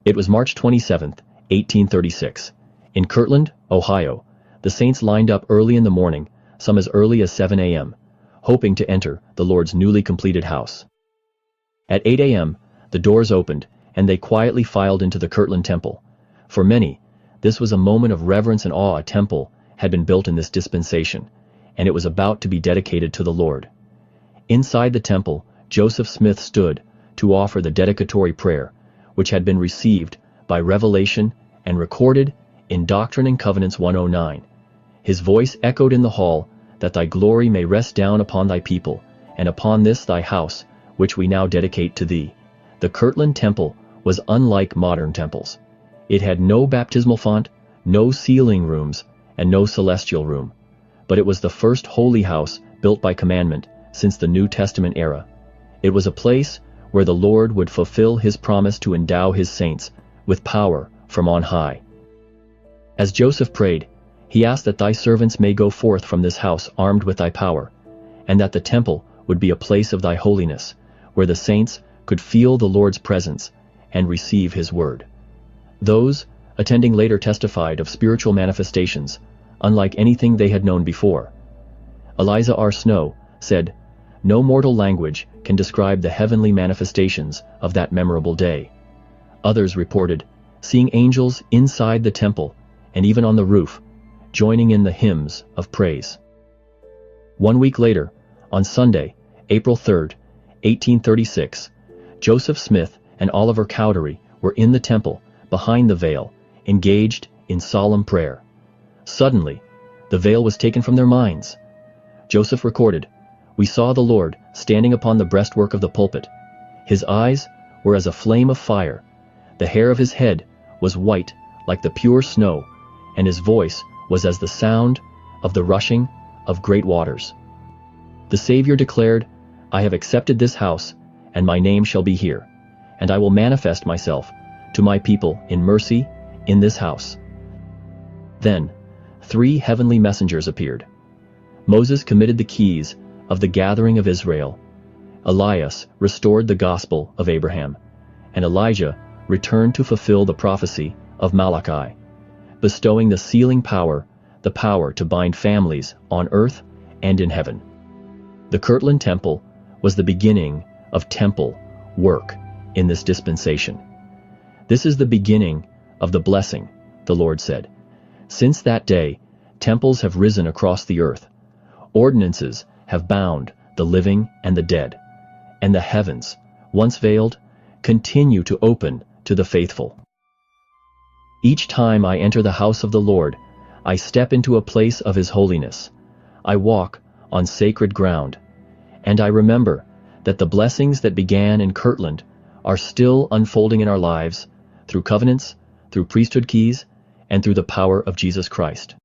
It was March 27, 1836. In Kirtland, Ohio, the saints lined up early in the morning, some as early as 7 a.m., hoping to enter the Lord's newly completed house. At 8 a.m., the doors opened, and they quietly filed into the Kirtland temple. For many, this was a moment of reverence and awe. A temple had been built in this dispensation, and it was about to be dedicated to the Lord. Inside the temple, Joseph Smith stood to offer the dedicatory prayer, which had been received by revelation and recorded in Doctrine and Covenants 109. His voice echoed in the hall, that thy glory may rest down upon thy people, and upon this thy house, which we now dedicate to thee. The Kirtland temple was unlike modern temples. It had no baptismal font, no sealing rooms, and no celestial room. But it was the first holy house built by commandment since the New Testament era. It was a place where the Lord would fulfill his promise to endow his saints with power from on high. As Joseph prayed, he asked that thy servants may go forth from this house armed with thy power, and that the temple would be a place of thy holiness, where the saints could feel the Lord's presence and receive his word. Those attending later testified of spiritual manifestations, unlike anything they had known before. Eliza R. Snow said, "No mortal language can describe the heavenly manifestations of that memorable day." Others reported seeing angels inside the temple and even on the roof, joining in the hymns of praise. 1 week later, on Sunday, April 3, 1836, Joseph Smith and Oliver Cowdery were in the temple, behind the veil, engaged in solemn prayer. Suddenly, the veil was taken from their minds. Joseph recorded, "We saw the Lord standing upon the breastwork of the pulpit. His eyes were as a flame of fire. The hair of his head was white like the pure snow, and his voice was as the sound of the rushing of great waters. The Savior declared, I have accepted this house, and my name shall be here, and I will manifest myself to my people in mercy in this house." Then 3 heavenly messengers appeared. Moses committed the keys of the gathering of Israel. Elias restored the gospel of Abraham, and Elijah returned to fulfill the prophecy of Malachi, bestowing the sealing power, the power to bind families on earth and in heaven. The Kirtland temple was the beginning of temple work in this dispensation. "This is the beginning of the blessing," the Lord said. "Since that day, temples have risen across the earth. Ordinances have bound the living and the dead, and the heavens, once veiled, continue to open to the faithful. Each time I enter the house of the Lord, I step into a place of his holiness. I walk on sacred ground, and I remember that the blessings that began in Kirtland are still unfolding in our lives through covenants, through priesthood keys, and through the power of Jesus Christ."